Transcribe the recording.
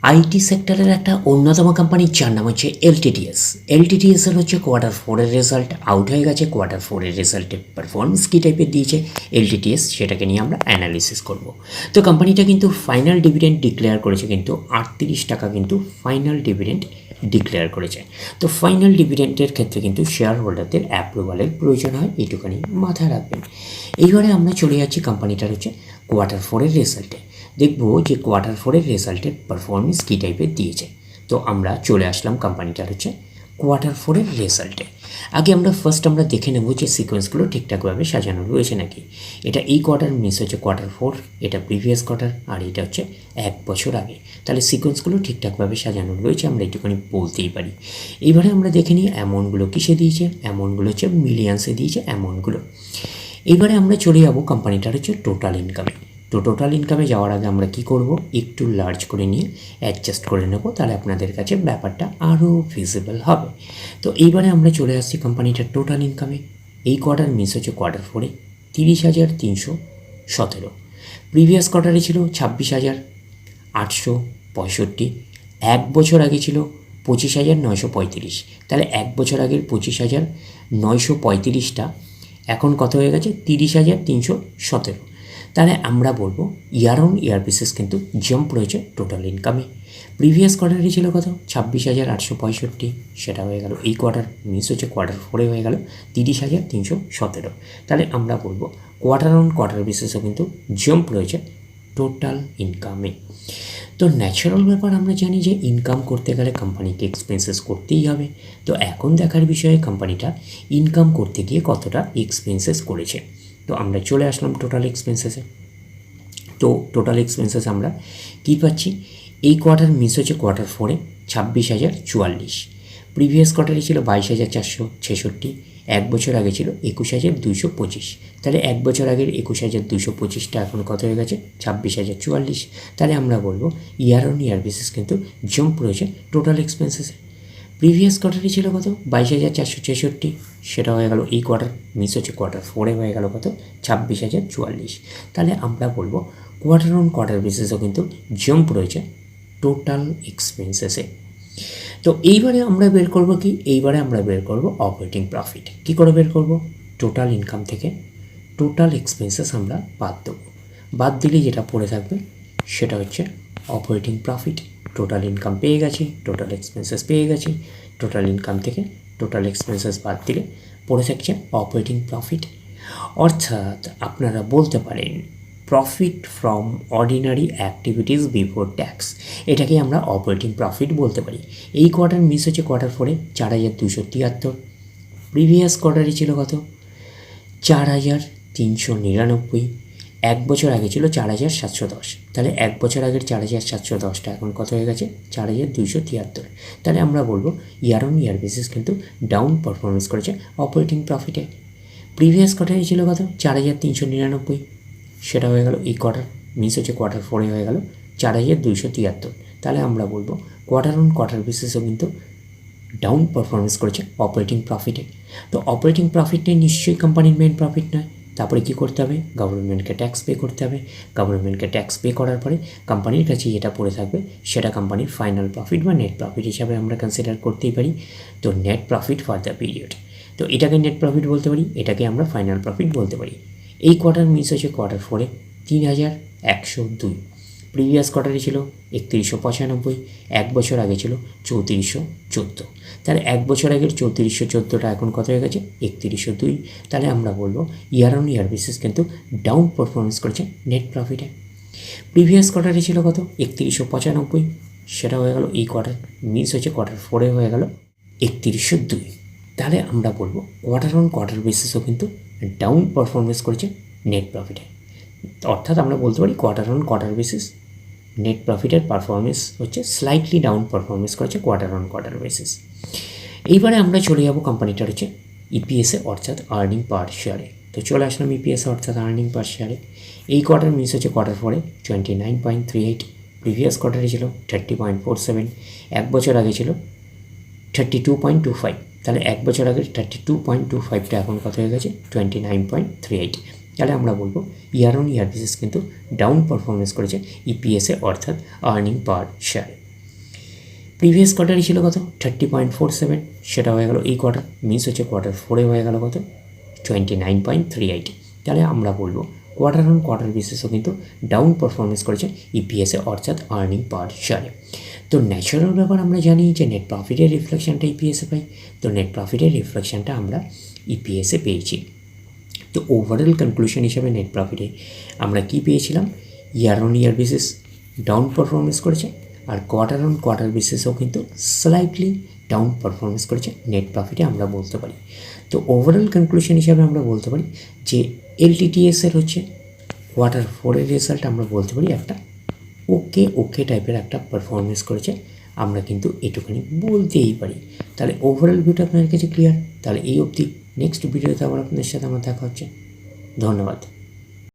IT সেক্টরের একটা অন্যতম কোম্পানি যার নাম হচ্ছে এলটিটিএসের হচ্ছে কোয়ার্টার 4-এর রেজাল্ট আউট হয়ে গেছে। কোয়ার্টার 4-এর রেজাল্টে পারফরমেন্স কী টাইপের দিয়েছে এলটিটিএস, সেটাকে নিয়ে আমরা অ্যানালিসিস করব। তো কোম্পানিটা কিন্তু ফাইনাল ডিভিডেন্ড ডিক্লেয়ার করেছে, কিন্তু 38 টাকা কিন্তু ফাইনাল ডিভিডেন্ড ডিক্লেয়ার করেছে। তো ফাইনাল ডিভিডেন্টের ক্ষেত্রে কিন্তু শেয়ার হোল্ডারদের অ্যাপ্রুভালের প্রয়োজন হয়, এইটুখানি মাথায় রাখবেন। এইবারে আমরা চলে যাচ্ছি কোম্পানিটার হচ্ছে কোয়ার্টার 4-এর রেজাল্টে। দেখব যে কোয়ার্টার 4-এর রেজাল্টের পারফরমেন্স কী টাইপের দিয়েছে। তো আমরা চলে আসলাম কোম্পানিটার হচ্ছে কোয়ার্টার 4-এর রেজাল্টে। আগে আমরা ফার্স্ট দেখে নেব যে সিকোয়েন্সগুলো ঠিকঠাকভাবে সাজানো রয়েছে নাকি। এটা এই কোয়ার্টার মিস হচ্ছে কোয়ার্টার 4, এটা প্রিভিয়াস কোয়ার্টার, আর এটা হচ্ছে 1 বছর আগে। তাহলে সিকোয়েন্সগুলো ঠিকঠাকভাবে সাজানো রয়েছে, আমরা একটুখানি বলতেই পারি। এইবারে আমরা দেখে নিই অ্যামাউন্টগুলো কিসে দিয়েছে। অ্যামাউন্টগুলো হচ্ছে মিলিয়ন্সে দিয়েছে অ্যামাউন্টগুলো। এইবারে আমরা চলে যাব কোম্পানিটার হচ্ছে টোটাল ইনকামে। তো টোটাল ইনকামে যাওয়ার আগে আমরা কি করব, একটু লার্জ করে নিয়ে অ্যাডজাস্ট করে নেব, তাহলে আপনাদের কাছে ব্যাপারটা আরও ভিজিবল হবে। তো এইবারে আমরা চলে আসছি কোম্পানিটার টোটাল ইনকামে। এই কোয়ার্টার মিস হচ্ছে কোয়ার্টার 4-এ 30,317। প্রিভিয়াস কোয়ার্টারে ছিল 26,865। 1 বছর আগে ছিল 25,935। তাহলে 1 বছর আগের 25,935টা এখন কত হয়ে গেছে 30,317। তাহলে আমরা বলবো ইয়ার অন ইয়ার বেসিস কিন্তু জাম্প রয়েছে টোটাল ইনকামে। প্রিভিয়াস কোয়ার্টারে ছিল কত 26,865, সেটা হয়ে গেল এই কোয়ার্টার মিস হচ্ছে কোয়ার্টার 4-এ হয়ে গেল 30,317। তাহলে আমরা বলবো কোয়ার্টার অন কোয়ার্টার বেসিসও কিন্তু জাম্প রয়েছে টোটাল ইনকামে। তো ন্যাচারাল ব্যাপার, আমরা জানি যে ইনকাম করতে গেলে কোম্পানিকে এক্সপেন্সেস করতেই হবে। তো এখন দেখার বিষয়ে কোম্পানিটা ইনকাম করতে গিয়ে কতটা এক্সপেন্সেস করেছে। তো আমরা চলে আসলাম টোটাল এক্সপেন্সেসে। তো টোটাল এক্সপেন্সেস আমরা কী পাচ্ছি, এই কোয়ার্টার মিস হচ্ছে কোয়ার্টার 4-এ 26,044। প্রিভিয়াস কোয়ার্টারে ছিল 22,466। 1 বছর আগে ছিল 21,225। তাহলে 1 বছর আগের 21,225টা এখন কত হয়ে গেছে 26,044। তাহলে আমরা বলবো ইয়ার অন ইয়ার বেসিস কিন্তু জাম্প রয়েছে টোটাল এক্সপেন্সেসে। প্রিভিয়াস কোয়ার্টারে ছিল কত 22,466, সেটা হয়ে গেল এই কোয়ার্টার মিস হচ্ছে কোয়ার্টার 4-এ হয়ে গেল কত 26,044। তাহলে আমরা বলবো কোয়ার্টার অন কোয়ার্টার বেসিসও কিন্তু জাম্প রয়েছে টোটাল এক্সপেন্সেসে। তো এইবারে আমরা বের করব কি, এইবারে আমরা বের করব অপারেটিং প্রফিট। কী করে বের করব, টোটাল ইনকাম থেকে টোটাল এক্সপেন্সেস আমরা বাদ দেবো। বাদ দিলে যেটা পড়ে থাকবে সেটা হচ্ছে অপারেটিং প্রফিট। টোটাল ইনকাম পেয়ে গেছি, টোটাল এক্সপেন্সেস পেয়ে গেছি, টোটাল ইনকাম থেকে টোটাল এক্সপেন্সেস বাদ দিলে পড়ে থাকছে অপারেটিং প্রফিট। অর্থাৎ আপনারা বলতে পারেন profit from ordinary activities before tax, এটাকে আমরা অপারেটিং প্রফিট বলতে পারি। এই কোয়ার্টার মিস হচ্ছে কোয়ার্টার 4-এ 4,273। প্রিভিয়াস কোয়ার্টারে ছিল কত 4,399। 1 বছর আগে ছিল 4,710। তাহলে 1 বছর আগের 4,710টা এখন কত হয়ে গেছে 4,273। তাহলে আমরা বলবো ইয়ার অন ইয়ার বেসিস কিন্তু ডাউন পারফরমেন্স করেছে অপারেটিং প্রফিটে। প্রিভিয়াস কোয়ার্টারে ছিল কত 4,399, সেটা হয়ে গেল এই কোয়ার্টার মিস হচ্ছে কোয়ার্টার 4-এ হয়ে গেল 4,273। তাহলে আমরা বলবো কোয়ার্টার অন কোয়ার্টার বেসিসও কিন্তু ডাউন পারফরমেন্স করেছে অপারেটিং প্রফিটে। তো অপারেটিং প্রফিটে নিশ্চয়ই কোম্পানির মেন প্রফিট নয়। তারপরে কী করতে হবে, গভর্নমেন্টকে ট্যাক্স পে করতে হবে। গভর্নমেন্টকে ট্যাক্স পে করার পরে কোম্পানির কাছে যেটা পড়ে থাকবে সেটা কোম্পানির ফাইনাল প্রফিট বা নেট প্রফিট হিসাবে আমরা কনসিডার করতেই পারি। তো net profit for the period, তো এটাকে নেট প্রফিট বলতে পারি, এটাকে আমরা ফাইনাল প্রফিট বলতে পারি। এই কোয়ার্টার মিস হচ্ছে কোয়ার্টার 4-এ 3,102। প্রিভিয়াস কোয়ার্টারে ছিল 3195। 1 বছর আগে ছিল 3414। তাহলে 1 বছর আগের 3414টা এখন কত হয়ে গেছে 3102। তাহলে আমরা বলবো ইয়ার অন ইয়ার বেসিস কিন্তু ডাউন পারফরমেন্স করেছে নেট প্রফিটে। প্রিভিয়াস কোয়ার্টারে ছিল কত 3195, সেটা হয়ে গেল এই কোয়ার্টার মিস হচ্ছে কোয়ার্টার 4-এ হয়ে গেল 3102। তাহলে আমরা বলবো কোয়ার্টার অন কোয়ার্টার বেসিসও কিন্তু ডাউন পারফরমেন্স করেছে নেট প্রফিটে। অর্থাৎ আমরা বলতে পারি quarter on quarter basis net প্রফিটের পারফরমেন্স হচ্ছে স্লাইটলি ডাউন পারফরমেন্স করেছে কোয়ার্টার অন কোয়ার্টার বেসিস। এইবারে আমরা চলে যাব কোম্পানিটার হচ্ছে ইপিএসে অর্থাৎ আর্নিং পার শেয়ারে। তো চলে আসলাম ইপিএসে অর্থাৎ আর্নিং পার শেয়ারে। এই কোয়ার্টার মিস হচ্ছে কোয়ার্টার 4-এ 29.38। প্রিভিয়াস কোয়ার্টারে ছিল 30.47। 1 বছর আগে ছিল 32.25। তাহলে 1 বছর আগে 32.25টা এখন কত হয়ে গেছে 29.38। তাহলে আমরা বলবো ইয়ার অন ইয়ার বেসিস কিন্তু ডাউন পারফরমেন্স করেছে ইপিএসে অর্থাৎ আর্নিং পার শেয়ারে। প্রিভিয়াস কোয়ার্টারই ছিল কত 30.47, সেটা হয়ে গেল এই কোয়ার্টার, মিস হচ্ছে কোয়ার্টার 4-এ হয়ে গেল কত 29.38। তাহলে আমরা বলবো কোয়ার্টার অন কোয়ার্টার বেসিসও কিন্তু ডাউন পারফরমেন্স করেছে ইপিএসে অর্থাৎ আর্নিং পার শেয়ারে। তো ন্যাচারাল ব্যাপার আমরা জানি যে নেট প্রফিটের রিফ্লেকশনটা ইপিএসে পাই, তো নেট প্রফিটের রিফ্লেকশনটা আমরা ইপিএসে পেয়েছি। তো ওভারঅল কনক্লুশন হিসাবে নেট প্রফিটে আমরা কি পেয়েছিলাম, year on year basis down performance করেছে, আর কোয়ার্টার অন কোয়ার্টার বেসিসও কিন্তু স্লাইটলি ডাউন পারফরমেন্স করেছে নেট প্রফিটে আমরা বলতে পারি। তো ওভারঅল কনক্লুশন হিসাবে আমরা বলতে পারি যে এলটিটিএসের হচ্ছে কোয়ার্টার 4-এর রেজাল্ট আমরা বলতে পারি একটা ওকে টাইপের একটা পারফরমেন্স করেছে, আমরা কিন্তু এটুখানি বলতেই পারি। তাহলে ওভারঅল ভিউটা আপনাদের কাছে ক্লিয়ার। তাহলে এই অবধি, নেক্সট ভিডিওতে আবার আপনাদের সাথে আমার দেখা হচ্ছে। ধন্যবাদ।